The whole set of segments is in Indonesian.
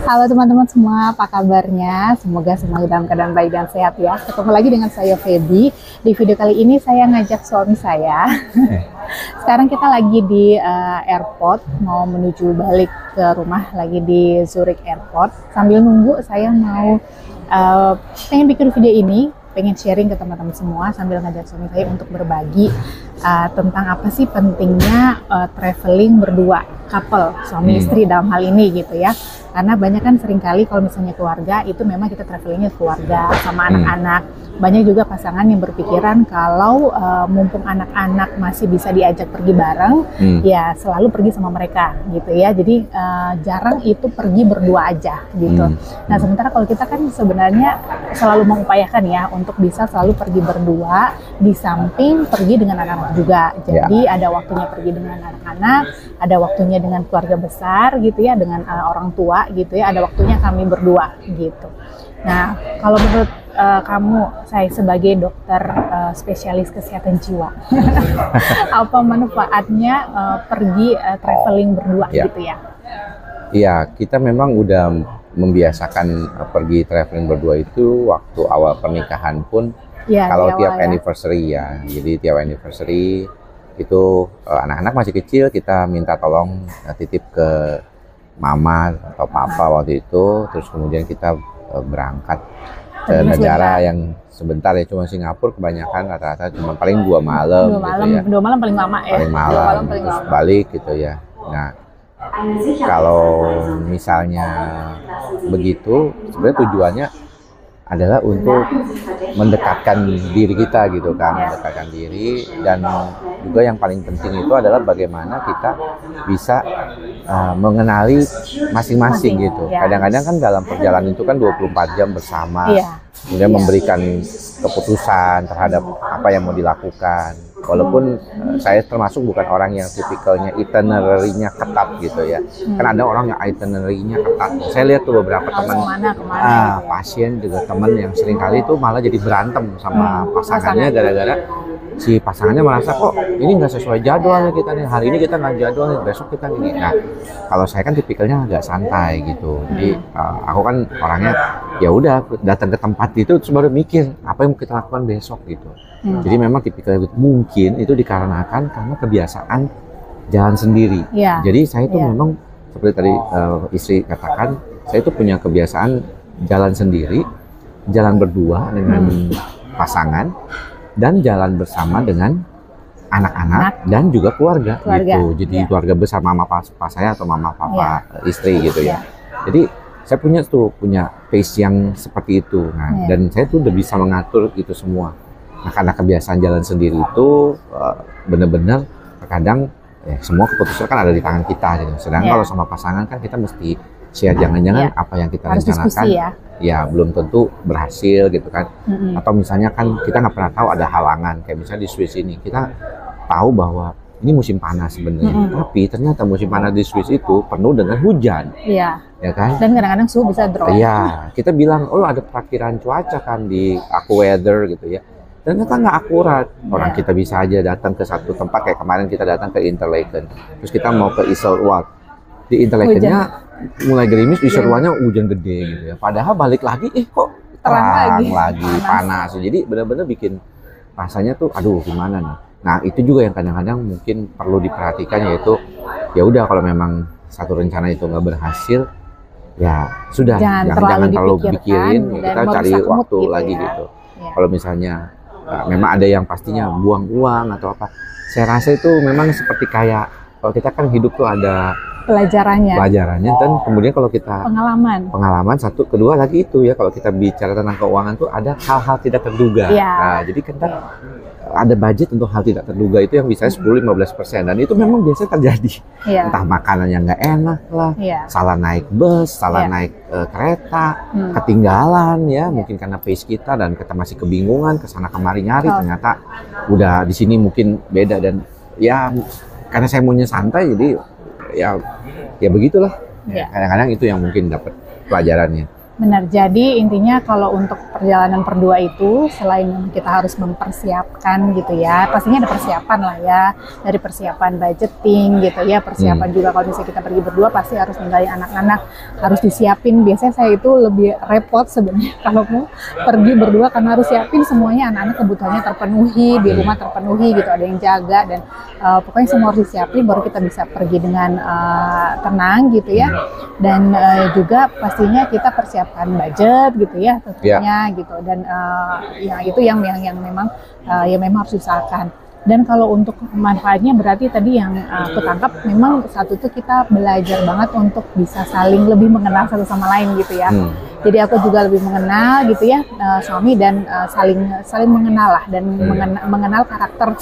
Halo teman-teman semua, apa kabarnya? Semoga semua dalam keadaan baik dan sehat ya. Ketemu lagi dengan saya Feby. Di video kali ini saya ngajak suami saya. Sekarang kita lagi di airport, mau menuju balik ke rumah, lagi di Zurich Airport. Sambil nunggu saya mau pengen bikin video ini, pengen sharing ke teman-teman semua sambil ngajak suami saya untuk berbagi tentang apa sih pentingnya traveling berdua, couple, suami istri dalam hal ini gitu ya. Karena banyak kan seringkali kalau misalnya keluarga itu memang kita travelingnya keluarga sama anak-anak. Banyak juga pasangan yang berpikiran kalau mumpung anak-anak masih bisa diajak pergi bareng, ya selalu pergi sama mereka gitu ya. Jadi jarang itu pergi berdua aja gitu. Nah sementara kalau kita kan sebenarnya selalu mengupayakan ya untuk bisa selalu pergi berdua di samping pergi dengan anak-anak juga. Jadi ada waktunya pergi dengan anak-anak, ada waktunya dengan keluarga besar gitu ya, dengan orang tua gitu ya, ada waktunya kami berdua gitu. Nah kalau menurut kamu, saya sebagai dokter spesialis kesehatan jiwa, apa manfaatnya pergi traveling berdua gitu ya? Iya, kita memang udah membiasakan pergi traveling berdua itu waktu awal pernikahan pun, kalau tiap anniversary ya. Jadi tiap anniversary itu anak-anak masih kecil, kita minta tolong titip ke mama atau papa waktu itu, terus kemudian kita berangkat ke negara yang sebentar ya, cuma Singapura kebanyakan rata-rata cuma paling 2 malam gitu ya. 2 malam paling lama ya. Paling malam, terus balik gitu ya. Nah, kalau misalnya begitu, sebenarnya tujuannya adalah untuk mendekatkan diri kita gitu kan, mendekatkan diri, dan juga yang paling penting itu adalah bagaimana kita bisa mengenali masing-masing gitu. Kadang-kadang kan dalam perjalanan itu kan 24 jam bersama, kemudian memberikan keputusan terhadap apa yang mau dilakukan. Walaupun saya termasuk bukan orang yang tipikalnya itinerary-nya ketat gitu ya. Kan ada orang yang itinerary-nya ketat. Saya lihat tuh beberapa teman pasien juga teman yang seringkali itu malah jadi berantem sama pasangannya gara-gara si pasangannya merasa kok ini nggak sesuai jadwalnya kita nih, hari ini kita nggak jadwal nih, besok kita gini. Nah kalau saya kan tipikalnya agak santai gitu, jadi aku kan orangnya ya udah datang ke tempat itu terus baru mikir apa yang kita lakukan besok gitu. Jadi memang tipikalnya mungkin itu dikarenakan karena kebiasaan jalan sendiri. Jadi saya itu memang seperti tadi istri katakan, saya itu punya kebiasaan jalan sendiri, jalan berdua dengan pasangan, dan jalan bersama dengan anak-anak dan juga keluarga gitu. Jadi keluarga besar, mama papa saya atau mama papa istri gitu ya. Jadi saya punya pace yang seperti itu. Nah, dan saya tuh udah bisa mengatur itu semua. Nah, karena kebiasaan jalan sendiri itu benar-benar terkadang semua keputusan kan ada di tangan kita gitu. Sedangkan kalau sama pasangan kan kita mesti share, jangan-jangan apa yang kita rencanakan ya belum tentu berhasil gitu kan. Atau misalnya kan kita nggak pernah tahu ada halangan, kayak misalnya di Swiss ini kita tahu bahwa ini musim panas sebenarnya, tapi ternyata musim panas di Swiss itu penuh dengan hujan, ya kan? Dan kadang-kadang suhu bisa drop. Iya, kita bilang oh ada perakhiran cuaca kan di AccuWeather gitu ya, ternyata nggak akurat. Orang kita bisa aja datang ke satu tempat kayak kemarin kita datang ke Interlaken, terus kita mau ke Iselwold, di Interlakennya mulai gerimis, di Iselwoldnya hujan gede gitu ya. Padahal balik lagi, kok terang lagi panas. Jadi benar-benar bikin rasanya tuh, aduh gimana nih. Nah itu juga yang kadang-kadang mungkin perlu diperhatikan, yaitu ya udah kalau memang satu rencana itu nggak berhasil, ya sudah jangan terlalu pikirin, kita cari waktu gitu lagi gitu. Kalau misalnya memang ada yang pastinya buang uang atau apa, saya rasa itu memang seperti kayak kalau kita kan hidup tuh ada pelajarannya, dan kemudian kalau kita pengalaman satu, kedua lagi itu ya, kalau kita bicara tentang keuangan tuh ada hal-hal tidak terduga. Nah, jadi kita ada budget untuk hal tidak terduga itu yang bisa 10-15%, dan itu memang biasanya terjadi. Entah makanan yang nggak enak lah, salah naik bus, salah naik kereta, ketinggalan ya, mungkin karena pace kita dan kita masih kebingungan kesana kemari nyari, ternyata udah di sini mungkin beda. Dan ya karena saya maunya santai, jadi ya begitulah. Kadang-kadang itu yang mungkin dapat pelajarannya. Benar, jadi intinya kalau untuk perjalanan berdua itu selain kita harus mempersiapkan gitu ya, pastinya ada persiapan lah ya, dari persiapan budgeting gitu ya, persiapan juga kalau misalnya kita pergi berdua pasti harus ninggalin anak-anak, harus disiapin. Biasanya saya itu lebih repot sebenarnya kalau mau pergi berdua karena harus siapin semuanya, anak-anak kebutuhannya terpenuhi, di rumah terpenuhi gitu, ada yang jaga dan pokoknya semua harus disiapin baru kita bisa pergi dengan tenang gitu ya. Dan juga pastinya kita persiapkan budget gitu ya tentunya gitu, dan ya itu yang memang ya memang harus diusahakan. Dan kalau untuk manfaatnya berarti tadi yang aku tangkap memang satu itu kita belajar banget untuk bisa saling lebih mengenal satu sama lain gitu ya. Jadi aku juga lebih mengenal gitu ya suami, dan saling mengenal lah, dan mengenal karakter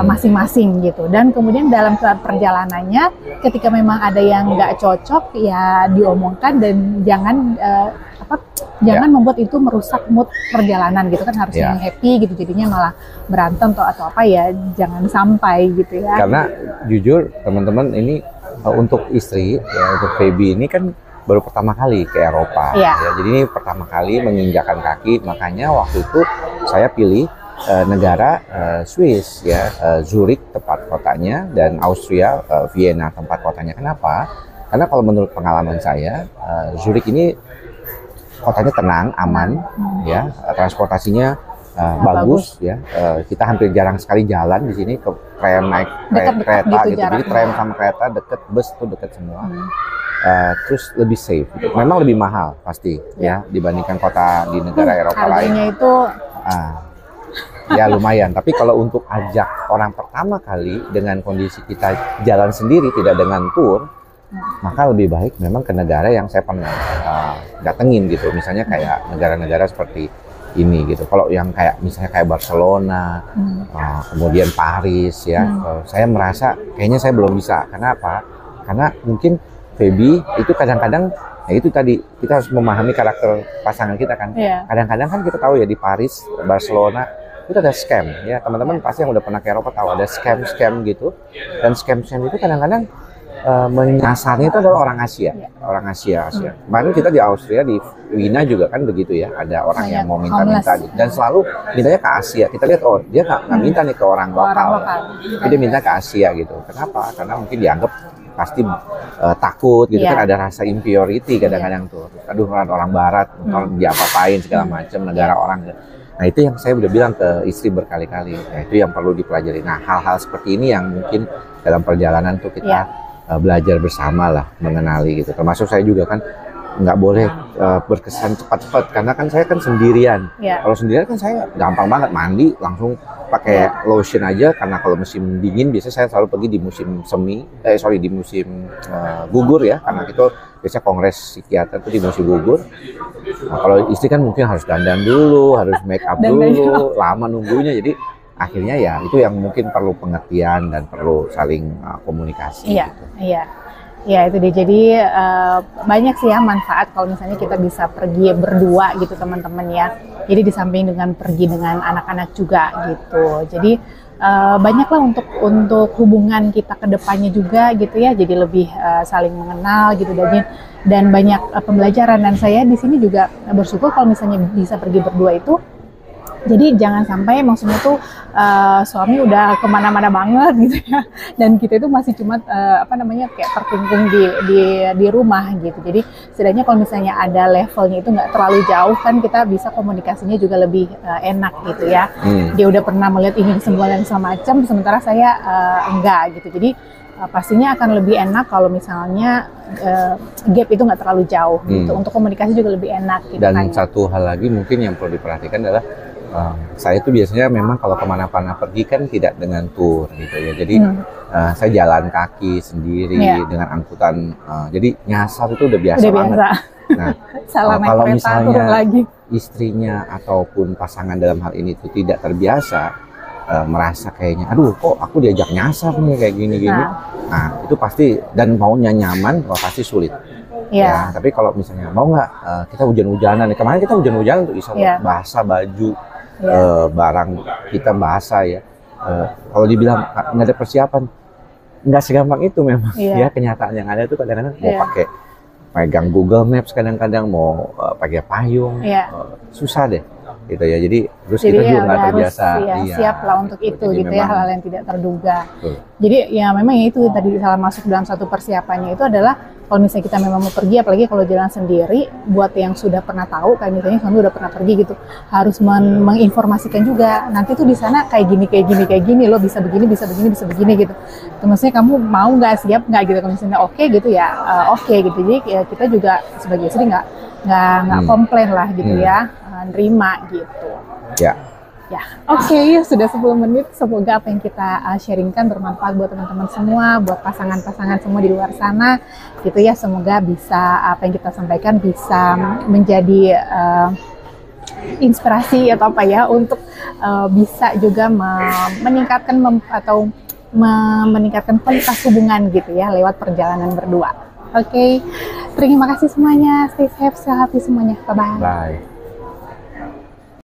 masing-masing gitu. Dan kemudian dalam perjalanannya ketika memang ada yang nggak cocok ya diomongkan, dan jangan membuat itu merusak mood perjalanan gitu kan, harusnya yang happy gitu, jadinya malah berantem atau apa ya, jangan sampai gitu ya. Karena jujur teman-teman, ini untuk istri ya, untuk Feby ini kan baru pertama kali ke Eropa ya, jadi ini pertama kali menginjakan kaki, makanya waktu itu saya pilih negara Swiss ya, Zurich tempat kotanya, dan Austria Vienna tempat kotanya. Kenapa? Karena kalau menurut pengalaman saya Zurich ini kotanya tenang, aman, ya, transportasinya bagus, ya. Kita hampir jarang sekali jalan di sini, ke tram, naik kereta gitu. Jadi tram sama kereta deket, bus tuh deket semua. Terus lebih safe. Memang lebih mahal pasti, ya, dibandingkan kota di negara Eropa lain. Harganya itu ya lumayan. Tapi kalau untuk ajak orang pertama kali dengan kondisi kita jalan sendiri, tidak dengan tour, maka lebih baik memang ke negara yang saya pernah datengin gitu, misalnya kayak negara-negara seperti ini gitu. Kalau yang kayak misalnya kayak Barcelona, kemudian Paris ya, saya merasa kayaknya saya belum bisa. Kenapa? Karena mungkin Feby itu kadang-kadang ya itu tadi, kita harus memahami karakter pasangan kita kan. Kadang-kadang kan kita tahu ya di Paris, Barcelona itu ada scam ya, teman-teman pasti yang udah pernah ke Eropa tahu ada scam gitu, dan scam itu kadang-kadang menyasarnya itu adalah orang Asia, orang Asia. Kemarin kita di Austria, di Wina juga kan begitu ya, ada orang yang mau minta-minta gitu, dan selalu mintanya ke Asia. Kita lihat, oh dia nggak minta nih ke orang lokal, dia minta ke Asia gitu. Kenapa? Karena mungkin dianggap pasti takut gitu kan, ada rasa inferiority kadang-kadang tuh. Aduh, orang Barat, diapa-apain segala macam, negara orang. Nah itu yang saya udah bilang ke istri berkali-kali, nah, itu yang perlu dipelajari. Nah hal-hal seperti ini yang mungkin dalam perjalanan tuh kita belajar bersama lah, mengenali gitu. Termasuk saya juga kan nggak boleh berkesan cepat-cepat, karena kan saya kan sendirian. Kalau sendirian kan saya gampang banget mandi langsung pakai lotion aja, karena kalau musim dingin biasanya saya selalu pergi di musim di musim gugur ya, karena itu biasanya kongres psikiater itu di musim gugur. Nah, kalau istri kan mungkin harus dandan dulu, harus make up dulu, lama nunggunya, jadi akhirnya ya itu yang mungkin perlu pengertian dan perlu saling komunikasi. Iya itu dia. Jadi banyak sih ya manfaat kalau misalnya kita bisa pergi berdua gitu teman-teman ya. Jadi di samping dengan pergi dengan anak-anak juga gitu. Jadi banyaklah untuk hubungan kita ke depannya juga gitu ya. Jadi lebih saling mengenal gitu, dan banyak pembelajaran. Dan saya di sini juga bersyukur kalau misalnya bisa pergi berdua itu. Jadi jangan sampai maksudnya tuh suami udah kemana-mana banget gitu ya, dan kita itu masih cuma kayak terkungkung di rumah gitu. Jadi setidaknya kalau misalnya ada levelnya itu nggak terlalu jauh kan, kita bisa komunikasinya juga lebih enak gitu ya. Dia udah pernah melihat ini semua dan segala macam, sementara saya enggak gitu. Jadi pastinya akan lebih enak kalau misalnya gap itu nggak terlalu jauh gitu. Untuk komunikasi juga lebih enak gitu. Dan satu hal lagi mungkin yang perlu diperhatikan adalah saya itu biasanya memang kalau kemana-mana pergi kan tidak dengan tour gitu ya. Jadi saya jalan kaki sendiri dengan angkutan. Jadi nyasar itu udah biasa banget. Nah, kalau misalnya istrinya ataupun pasangan dalam hal ini itu tidak terbiasa, merasa kayaknya, aduh kok aku diajak nyasar nih kayak gini-gini. Nah itu pasti, dan maunya nyaman, pasti sulit. Ya, tapi kalau misalnya mau nggak kita hujan-hujanan nih, kemarin kita hujan-hujanan tuh bisa basah baju. Barang kita basah ya. Kalau dibilang nggak ada persiapan, nggak segampang itu memang ya. Kenyataan yang ada tuh kadang-kadang mau pakai megang Google Maps kadang-kadang mau pakai payung, Iya. susah deh gitu ya. Jadi terus Jadi kita juga ya nggak harus terbiasa. ya, Iya, siap lah untuk gitu. itu Jadi gitu ya, memang, hal-hal yang tidak terduga. betul. Jadi ya memang ya itu tadi salah masuk dalam satu persiapannya itu adalah kalau misalnya kita memang mau pergi, apalagi kalau jalan sendiri, buat yang sudah pernah tahu, kayak misalnya suami udah pernah pergi gitu, harus menginformasikan juga, nanti tuh di sana kayak gini, lo bisa begini gitu. Terus maksudnya kamu mau nggak, siap nggak gitu, kalau misalnya oke gitu ya, oke gitu. Jadi ya kita juga sebagai istri nggak komplain lah gitu ya, nerima gitu. Ya. Ya, oke, sudah 10 menit. Semoga apa yang kita sharingkan bermanfaat buat teman-teman semua, buat pasangan-pasangan semua di luar sana, gitu ya. Semoga bisa apa yang kita sampaikan bisa menjadi inspirasi atau apa ya untuk bisa juga meningkatkan meningkatkan kualitas hubungan gitu ya lewat perjalanan berdua. Oke, terima kasih semuanya. Stay safe, sehat semuanya. Bye-bye. Bye.